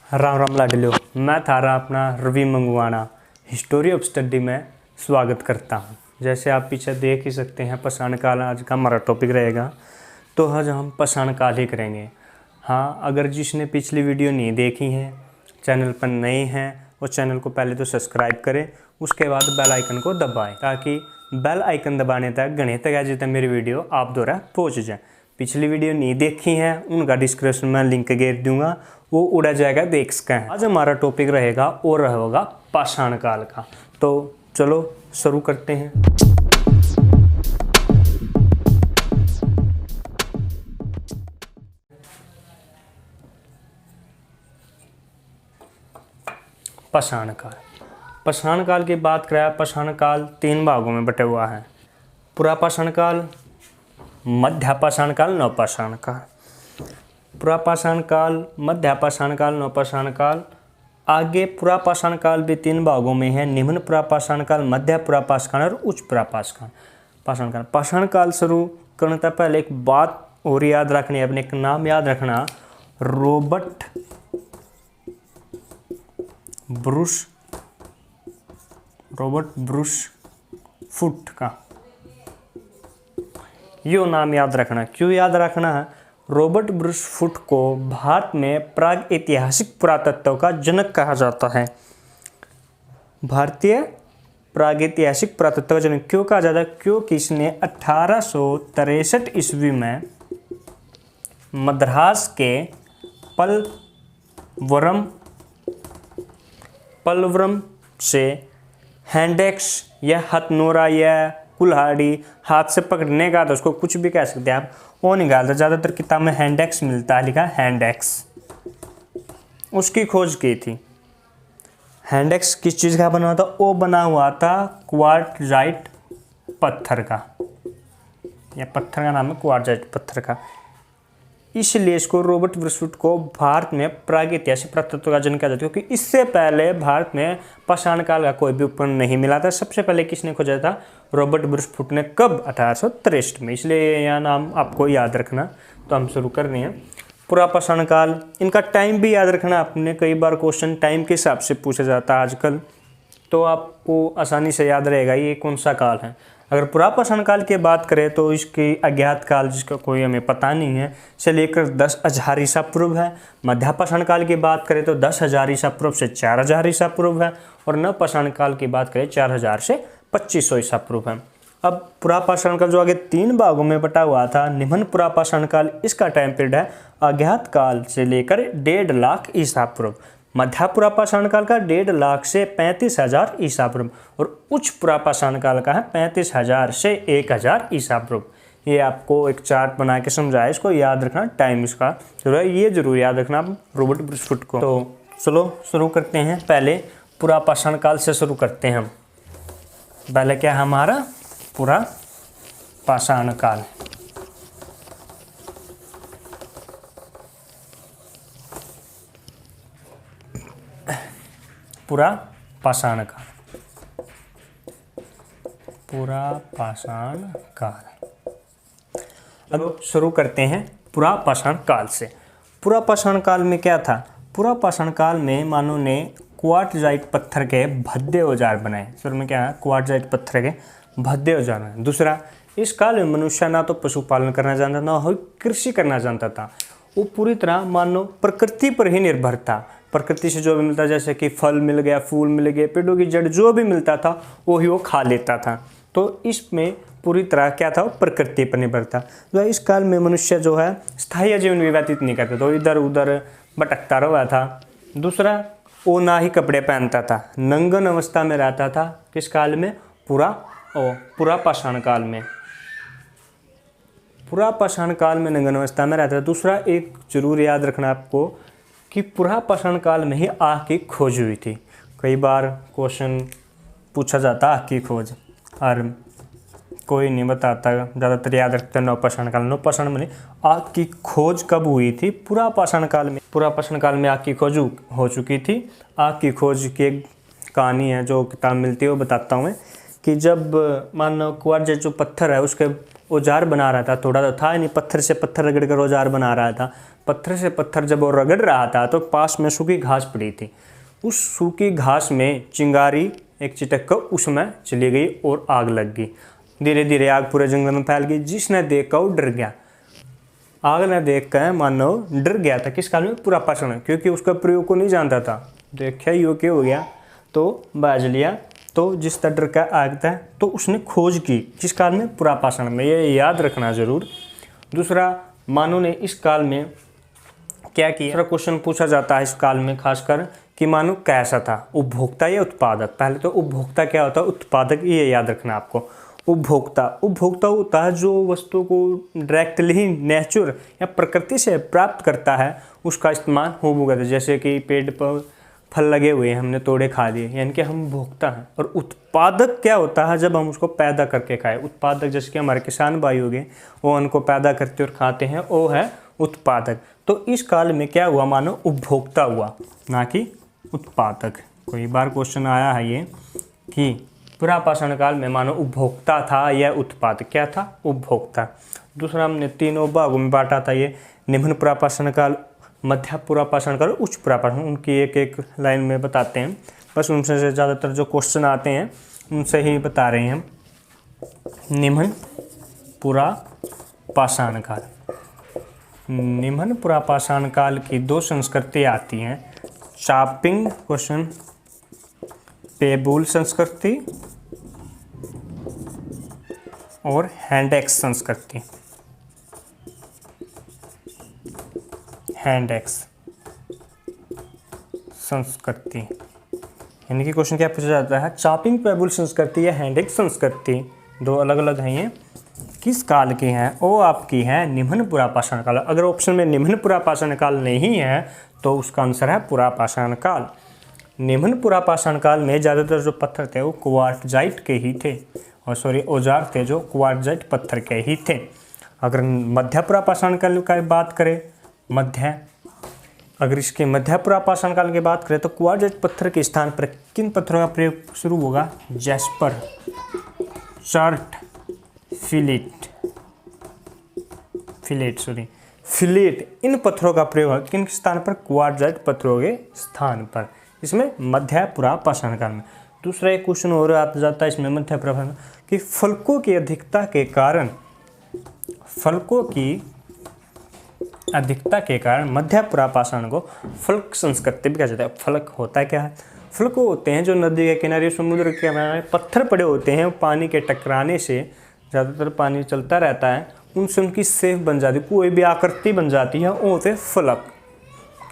राम राम लाडलियो, मैं थारा अपना रवि मंगवाना हिस्टोरी ऑफ स्टडी में स्वागत करता हूँ। जैसे आप पीछे देख ही सकते हैं, पाषाण काल आज का हमारा टॉपिक रहेगा। तो आज हम पाषाण काल ही करेंगे। हाँ, अगर जिसने पिछली वीडियो नहीं देखी है, चैनल पर नए हैं, वो चैनल को पहले तो सब्सक्राइब करें, उसके बाद बेल आइकन को दबाएं ताकि बेल आइकन दबाने तक गणित तक जितने मेरी वीडियो आप द्वारा पहुँच जाए। पिछली वीडियो नहीं देखी है उनका डिस्क्रिप्शन में लिंक गेर दूंगा, वो उड़ा जाएगा, देख सकें। आज हमारा टॉपिक रहेगा और रहेगा पाषाण काल का। तो चलो शुरू करते हैं। पाषाण काल। पाषाण काल की बात करें, पाषाण काल 3 भागों में बटा हुआ है। पुरापाषाण काल, मध्यपाषाण काल, नवपाषाण काल। पुरापाषाण काल, मध्यपाषाण काल, नवपाषाण काल। आगे पुरापाषाण काल भी 3 भागों में है, निम्न पुरापाषाण काल, मध्य पुरापाषाण और उच्च पुरापाषाण काल। पाषाण काल शुरू करने से पहले एक बात और याद रखनी है, अपने एक नाम याद रखना, रॉबर्ट ब्रूस फुट का यो नाम याद रखना। क्यों याद रखना है? रॉबर्ट ब्रूस फुट को भारत में प्राग ऐतिहासिक पुरातत्व का जनक कहा जाता है। भारतीय प्रागैतिहासिक पुरातत्व का जनक क्यों कहा जाता है? क्योंकि इसने 1863 ईस्वी में मद्रास के पलवरम से हैंडेक्स या हथनोरा या कुल्हाड़ी हाथ से पकड़ने का, तो उसको कुछ भी कह सकते हैं आप, वो निकालता। ज़्यादातर किताब में हैंडेक्स मिलता है, लिखा हैंडेक्स, उसकी खोज की थी। हैंडेक्स किस चीज़ का बना हुआ था? वो बना हुआ था क्वार्टजाइट पत्थर का, या पत्थर का नाम है क्वार्टजाइट पत्थर का। इसलिए इसको रॉबर्ट ब्रूस फुट को भारत में प्रागैतिहासिक पुरातत्व का जनक कहा जाता है, क्योंकि इससे पहले भारत में पाषाण काल का कोई भी उपकरण नहीं मिला था। सबसे पहले किसने खोजा था? रॉबर्ट ब्रूस फुट ने। कब? 1863 में। इसलिए यह नाम आपको याद रखना। तो हम शुरू कर रहे हैं। पुरापाषाण काल, इनका टाइम भी याद रखना आपने, कई बार क्वेश्चन टाइम के हिसाब से पूछा जाता है आजकल, तो आपको आसानी से याद रहेगा ये कौन सा काल है। अगर पुरापाषाण काल की बात करें तो इसकी अज्ञात काल, जिसका कोई हमें पता नहीं है, से लेकर 10,000 ईसा पूर्व है। मध्यपाषाण काल की बात करें तो 10,000 ईसा पूर्व से 4,000 ईसा पूर्व है। और नवपाषाण काल की बात करें 4,000 से 2,500 ईसा पूर्व है। अब पुरापाषाण काल जो आगे 3 भागों में बटा हुआ था, निम्न पुरापाषाण काल, इसका टाइम पीरियड है अज्ञात काल से लेकर 1.5 लाख ईसा पूर्व। मध्य पुरापाषाण काल का 1.5 लाख से 35,000 ईसा पूर्व। और उच्च पुरापाषाण काल का है 35,000 से 1,000 ईसा पूर्व। ये आपको एक चार्ट बना के समझाया, इसको याद रखना, टाइम इसका जरूर है, ये जरूर याद रखना आप रॉबर्ट ब्रूस फुट को। तो चलो शुरू करते हैं। पहले पुरापाषाण काल से शुरू करते हैं हम। पहले क्या है हमारा? पुरापाषाण काल। पुरापाषाण काल, पुरापाषाण काल। अब शुरू करते हैं पुरापाषाण काल से। पुरापाषाण काल में क्या था? पुरापाषाण काल में मानव ने क्वार्टजाइट पत्थर के भद्दे औजार बनाए। शुरू में क्या है? क्वार्टजाइट पत्थर के भद्दे औजार बनाए। दूसरा, इस काल में मनुष्य ना तो पशुपालन करना जानता, ना ही कृषि करना जानता था। वो पूरी तरह मानो प्रकृति पर ही निर्भर था। प्रकृति से जो भी मिलता, जैसे कि फल मिल गया, फूल मिल गए, पेड़ों की जड़, जो भी मिलता था वो ही वो खा लेता था। तो इसमें पूरी तरह क्या था? वो प्रकृति पर निर्भर था। तो इस काल में मनुष्य जो है स्थायी जीवन व्यतीत नहीं करता, तो इधर उधर भटकता रहा था। दूसरा, वो ना ही कपड़े पहनता था, नंगन अवस्था में रहता था। किस काल में? पुरापाषाण काल में। पुरापाषाण काल में नंगन अवस्था में रहता था। दूसरा, एक जरूर याद रखना आपको कि पुरापाषाण काल में ही आग की खोज हुई थी। कई बार क्वेश्चन पूछा जाता आग की खोज, और कोई नहीं बताता, ज़्यादातर याद रखते हैं नवपाषाण काल। नवपाषाण में आग की खोज कब हुई थी? पुरापाषाण काल में। पुरापाषाण काल में आग की खोज हो चुकी थी। आग की खोज की एक कहानी है जो किताब मिलती है, वो बताता हूँ मैं, कि जब मान लो क्वार्टजाइट जो पत्थर है उसके औजार बना रहा था, थोड़ा तो था नहीं, पत्थर से पत्थर रगड़ कर औजार बना रहा था। पत्थर से पत्थर जब वो रगड़ रहा था तो पास में सूखी घास पड़ी थी। उस सूखी घास में चिंगारी एक चिटक कर उसमें चली गई और आग लग गई। धीरे धीरे आग पूरे जंगल में फैल गई। जिसने देखा वो डर गया। आग ने देख कर मानव डर गया था। किस काल में? पुरापाषाण, क्योंकि उसका प्रयोग को नहीं जानता था। देखा यो क्या हो गया तो बाज लिया। तो जिस डर का आग था तो उसने खोज की। किस काल में? पुरापाषाण में। ये याद रखना जरूर। दूसरा, मानव ने इस काल में क्या किया? दूसरा क्वेश्चन पूछा जाता है इस काल में खासकर कि मानव कैसा था, उपभोक्ता या उत्पादक? पहले तो उपभोक्ता क्या होता है, उत्पादक ये याद रखना आपको। उपभोक्ता होता है जो वस्तु को डायरेक्टली नेचर या प्रकृति से प्राप्त करता है, उसका इस्तेमाल हो करता है। जैसे कि पेड़ पर फल लगे हुए हैं, हमने तोड़े खा लिए, यानी कि हम भोक्ता हैं। और उत्पादक क्या होता है? जब हम उसको पैदा करके खाए। उत्पादक जैसे कि हमारे किसान भाई हो गए, वो उनको पैदा करते और खाते हैं, वो है उत्पादक। तो इस काल में क्या हुआ? मानो उपभोक्ता हुआ, ना कि उत्पादक। कई बार क्वेश्चन आया है ये कि पुरापाषाण काल में मानो उपभोक्ता था या उत्पादक? क्या था? उपभोक्ता। दूसरा, हमने तीनों भागों में बांटा था ये, निम्न पुरापाषाण काल, मध्य पुरापाषाण काल, उच्च पुरापाषाण। उनकी एक एक लाइन में बताते हैं, बस उनसे से ज़्यादातर जो क्वेश्चन आते हैं उनसे ही बता रहे हैं हम। निम्न पुरापाषाण काल, निम्न पुरापाषाण काल की दो संस्कृति आती हैं। चॉपिंग क्वेश्चन, पेबुल संस्कृति और हैंड एक्स संस्कृति। हैंड एक्स संस्कृति यानी कि क्वेश्चन क्या पूछा जाता है? चॉपिंग पेबुल संस्कृति या हैंड एक्स संस्कृति, दो अलग अलग हैं ये, किस काल की हैं? वो आपकी है निम्न पुरापाषाण काल। अगर ऑप्शन में निम्न पुरापाषाण काल नहीं है तो उसका आंसर है पुरापाषाण काल। निम्न पुरापाषाण काल में ज़्यादातर जो पत्थर थे वो क्वार्टजाइट के ही थे, और सॉरी औजार थे जो क्वार्टजाइट पत्थर के ही थे। अगर मध्य पुरापाषाण काल की बात करें, अगर इसके मध्य पुरापाषाण काल की बात करें तो क्वार्टजाइट पत्थर के स्थान पर किन पत्थरों का प्रयोग शुरू होगा? जैस्पर, चार्ट, फिलेट, इन पत्थरों का प्रयोग किन स्थान पर? क्वार्टजाइट पत्थरों के स्थान पर, इसमें मध्य पुरापाषाण काल में। दूसरा एक क्वेश्चन और आता जाता है इसमें मध्य पुरापाषाण कि फलकों की अधिकता के कारण मध्य पुरापाषाण को फलक संस्कृति भी कहा जाता है। फलक होता है क्या है? फलक होते हैं जो नदी के किनारे, समुद्र के किनारे पत्थर पड़े होते हैं, पानी के टकराने से ज़्यादातर पानी चलता रहता है, उनसे उनकी सेफ बन जाती है, कोई भी आकृति बन जाती है, वो होते फलक।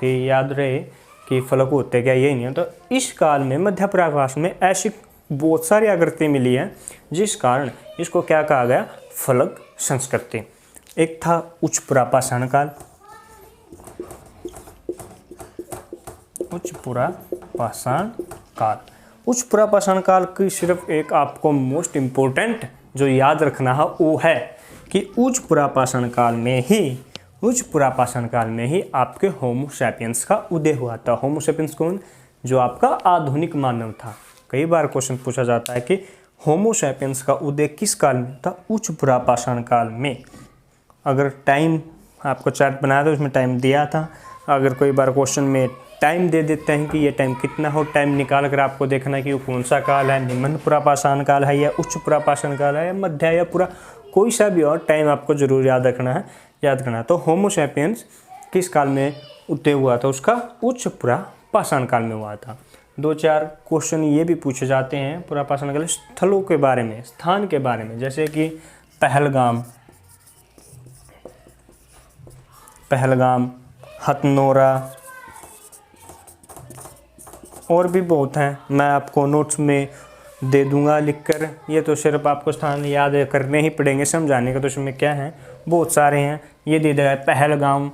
कि याद रहे कि फलक होते क्या, यही नहीं है। तो इस काल में मध्य पुरापाषाण में ऐसी बहुत सारी आकृति मिली है जिस कारण इसको क्या कहा गया? फलक संस्कृति। एक था उच्च पुरापाषाण काल। उच्च पुरापाषाण काल, उच्च पुरापाषाण काल की सिर्फ एक आपको मोस्ट इम्पोर्टेंट जो याद रखना है वो है कि उच्च पुरापाषाण काल में ही आपके होमो सैपियंस का उदय हुआ था। होमो सैपियंस कौन? जो आपका आधुनिक मानव था। कई बार क्वेश्चन पूछा जाता है कि होमो सैपियंस का उदय किस काल में था? उच्च पुरापाषाण काल में। अगर टाइम आपको चार्ट बनाया था उसमें टाइम दिया था, अगर कोई बार क्वेश्चन में टाइम दे देते हैं कि ये टाइम कितना हो, टाइम निकाल कर आपको देखना है कि वो कौन सा काल है, निम्न पुरापाषाण काल है या उच्च पुरापाषाण काल है या मध्य या पूरा, कोई सा भी और टाइम आपको जरूर याद करना है। तो होमो सैपियंस किस काल में उदय हुआ था? उसका उच्च पुरापाषाण काल में हुआ था। दो चार क्वेश्चन ये भी पूछे जाते हैं पुरापाषाण काल स्थलों के बारे में, स्थान के बारे में, जैसे कि पहलगाम, हथनोरा और भी बहुत हैं, मैं आपको नोट्स में दे दूंगा लिखकर। ये तो सिर्फ आपको स्थान याद करने ही पड़ेंगे, समझाने का तो इसमें क्या है, बहुत सारे हैं। ये दे दिया है पहलगाम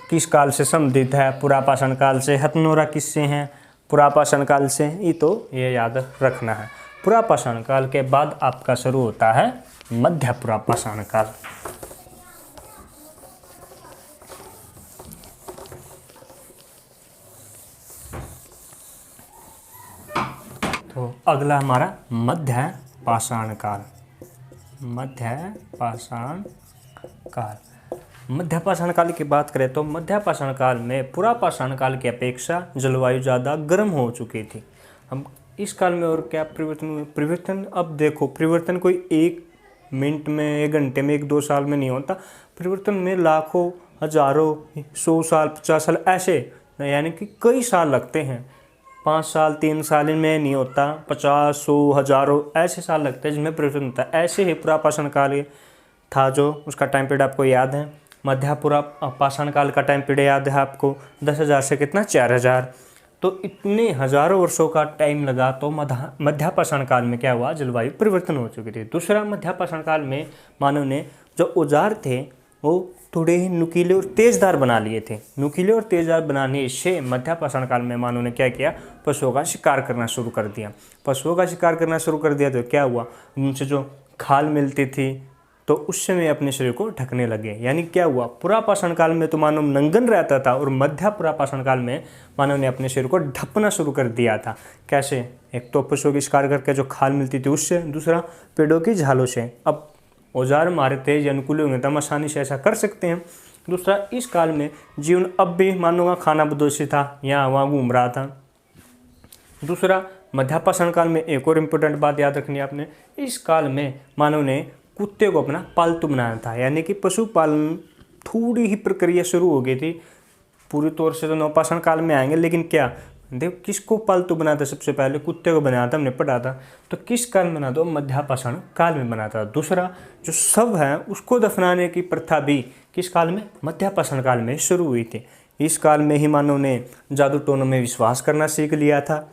किस काल से संबंधित है? पुरापाषाण काल से। हथनोरा किससे हैं? पुरापाषाण काल से। ये याद रखना है। पुरापाषाण काल के बाद आपका शुरू होता है मध्य पुरापाषाण काल। तो अगला हमारा मध्य पाषाण काल। मध्य पाषाण काल। मध्य पाषाण काल की बात करें तो मध्य पाषाण काल में पुरा पाषाण काल की अपेक्षा जलवायु ज़्यादा गर्म हो चुकी थी। हम इस काल में और क्या परिवर्तन हुए? परिवर्तन अब देखो, परिवर्तन कोई 1 मिनट में, 1 घंटे में, 1-2 साल में नहीं होता। परिवर्तन में लाखों, हजारों, 100 साल, 50 साल ऐसे, यानी कि कई साल लगते हैं। 5 साल, 3 साल में नहीं होता, 50, 100, हजारों ऐसे साल लगते हैं जिनमें परिवर्तन होता है। ऐसे ही पुरा पाषाण काल था जो, उसका टाइम पीरियड आपको याद है। मध्य पुरा पाषाण काल का टाइम पीरियड याद है आपको, 10,000 से कितना, 4,000। तो इतने हजारों वर्षों का टाइम लगा। तो मध्य पाषाण काल में क्या हुआ? जलवायु परिवर्तन हो चुकी थी। दूसरा, मध्य पाषाण काल में मानव ने जो औजार थे वो थोड़े ही नुकीले और तेजदार बना लिए थे। नुकीले और तेजदार बनाने से मध्य पाषाण काल में मानव ने क्या किया? पशुओं का शिकार करना शुरू कर दिया। पशुओं का शिकार करना शुरू कर दिया तो क्या हुआ? उनसे जो खाल मिलती थी तो उससे वे अपने शरीर को ढकने लगे। यानी क्या हुआ? पुरा पाषाण काल में तो मानव नंगन रहता था और मध्य पुरा पाषाण काल में मानव ने अपने शरीर को ढकना शुरू कर दिया था। कैसे? एक तो पशुओं की शिकार करके जो खाल मिलती थी उससे, दूसरा पेड़ों की झालों से। अब औजार हमारे तेज अनुकूल होंगे तो हम आसानी से ऐसा कर सकते हैं। दूसरा, इस काल में जीवन अब भी मानव का खाना बदोशी था, यहाँ वहाँ घूम रहा था। दूसरा, मध्य पाषाण काल में एक और इम्पोर्टेंट बात याद रखनी है आपने, इस काल में मानव ने कुत्ते को अपना पालतू बनाना था। यानी कि पशुपालन थोड़ी ही प्रक्रिया शुरू हो गई थी। पूरी तौर से तो नवपाषाण काल में आएंगे, लेकिन क्या देखो किसको पालतू बनाया था? सबसे पहले कुत्ते को बनाया था, हमने पढ़ा था। तो किस काल में बना था? मध्य पाषाण काल में बना था। दूसरा, जो शव है उसको दफनाने की प्रथा भी किस काल में? मध्य पाषाण काल में शुरू हुई थी। इस काल में ही मानव ने जादू टोनों में विश्वास करना सीख लिया था।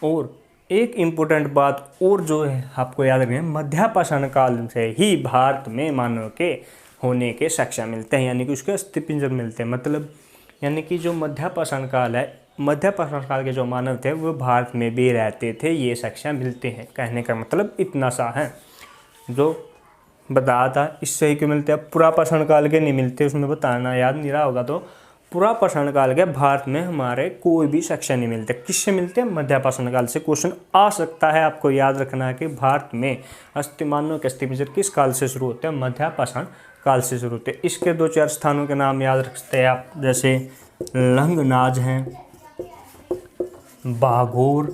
और एक इम्पोर्टेंट बात और जो है आपको याद रखना है, मध्य पाषाण काल से ही भारत में मानव के होने के साक्ष्य मिलते हैं, यानी कि उसके अस्थिपिंजर मिलते हैं। मतलब यानी कि जो मध्य पाषाण काल है, मध्य पाषाण काल के जो मानव थे वो भारत में भी रहते थे, ये साक्ष्य मिलते हैं। कहने का मतलब इतना सा है। जो बताया था इससे ही क्यों मिलते हैं, पुरा पाषाण काल के नहीं मिलते, उसमें बताना याद नहीं रहा होगा तो पुरा पाषाण काल के भारत में हमारे कोई भी साक्ष्य नहीं मिलते। किससे मिलते हैं? मध्य पाषाण काल से। क्वेश्चन आ सकता है, आपको याद रखना है कि भारत में मानव के अस्थिपिंजर किस काल से शुरू होते हैं? मध्य पाषाण काल से शुरू होते हैं। इसके 2-4 स्थानों के नाम याद रख सकते हैं आप, जैसे लंगनाज हैं, भागोर।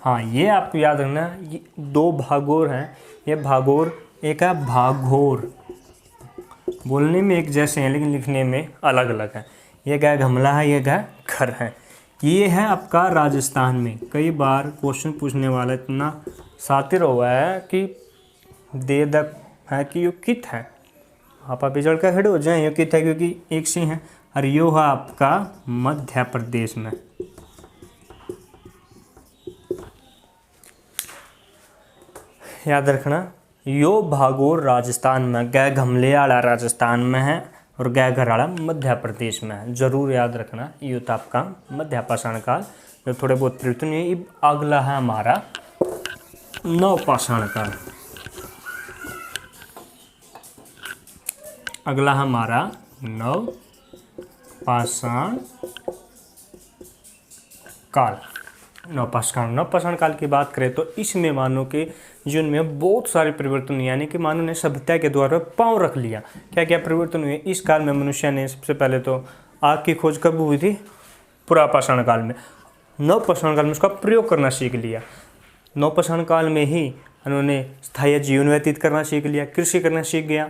हाँ, ये आपको याद रखना है, ये 2 भागोर हैं। ये भागोर, एक है भागोर। बोलने में एक जैसे हैं लेकिन लिखने में अलग अलग है। ये क्या घमला है, ये क्या घर है। ये है आपका राजस्थान में। कई बार क्वेश्चन पूछने वाला इतना शातिर हुआ है कि दे दक है कि यो कित है, आप अभी जड़ कर खड़े हो जाए, यो कित है क्योंकि एक से है। और यो है आपका मध्य प्रदेश में। याद रखना, यो भागोर राजस्थान में, गै घमलेवाला राजस्थान में है और गै घराड़ा मध्य प्रदेश में है। जरूर याद रखना, ये था आपका मध्य पाषाण काल। जो थोड़े बहुत परिवर्तन हुए। अगला है हमारा नवपाषाण काल। अगला हमारा नवपाषाण काल। नवपाषाण काल की बात करें तो इसमें मानव के जीवन में बहुत सारे परिवर्तन हुए, यानी कि मानव ने सभ्यता के द्वारा पांव रख लिया। क्या क्या परिवर्तन हुए? इस काल में मनुष्य ने सबसे पहले तो आग की खोज कब हुई थी? पुरा पाषाण काल में। नवपाषाण काल में उसका प्रयोग करना सीख लिया। नवपाषाण काल में ही उन्होंने स्थायी जीवन व्यतीत करना सीख लिया, कृषि करना सीख गया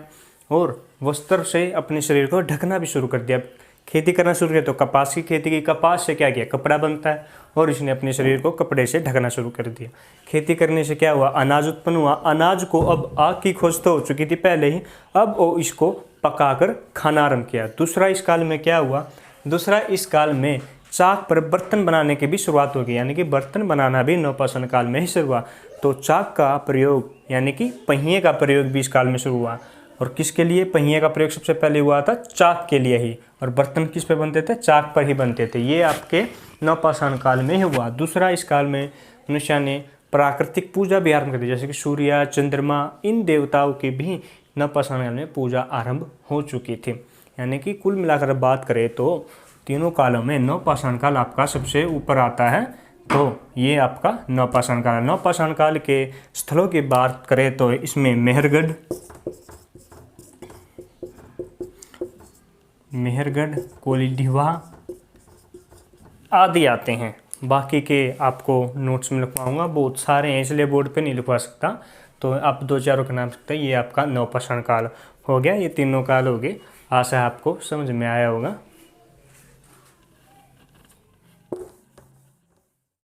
और वस्त्र से अपने शरीर को ढकना भी शुरू कर दिया। खेती करना शुरू किया तो कपास की खेती की। कपास से क्या किया? कपड़ा बनता है और इसने अपने शरीर को कपड़े से ढकना शुरू कर दिया। खेती करने से क्या हुआ? अनाज उत्पन्न हुआ। अनाज को अब आग की खोज तो हो चुकी थी पहले ही, अब वो इसको पकाकर खाना आरंभ किया। दूसरा इस काल में क्या हुआ? दूसरा इस काल में चाक पर बर्तन बनाने की भी शुरुआत हो गई, यानी कि बर्तन बनाना भी नवपाषाण काल में ही शुरू हुआ। तो चाक का प्रयोग यानी कि पहिए का प्रयोग भी इस काल में शुरू हुआ। और किसके लिए पहिए का प्रयोग सबसे पहले हुआ था? चाक के लिए ही। और बर्तन किस पे बनते थे? चाक पर ही बनते थे। ये आपके नवपाषाण काल में ही हुआ। दूसरा इस काल में मनुष्य ने प्राकृतिक पूजा भी आरंभ कर दी, जैसे कि सूर्य, चंद्रमा, इन देवताओं की भी नवपाषाण काल में पूजा आरंभ हो चुकी थी। यानी कि कुल मिलाकर बात करें तो तीनों कालों में नवपाषाण काल आपका सबसे ऊपर आता है तो ये आपका नवपाषाण काल। नवपाषाण काल के स्थलों की बात करें तो इसमें मेहरगढ़, कोलीडिवा आदि आते हैं। बाकी के आपको नोट्स में लिखवाऊंगा, बहुत सारे हैं इसलिए बोर्ड पे नहीं लिखवा सकता, तो आप 2-4 का नाम सकते हैं। ये आपका नवपाषाण काल हो गया, ये तीनों काल हो गए। आशा है आपको समझ में आया होगा।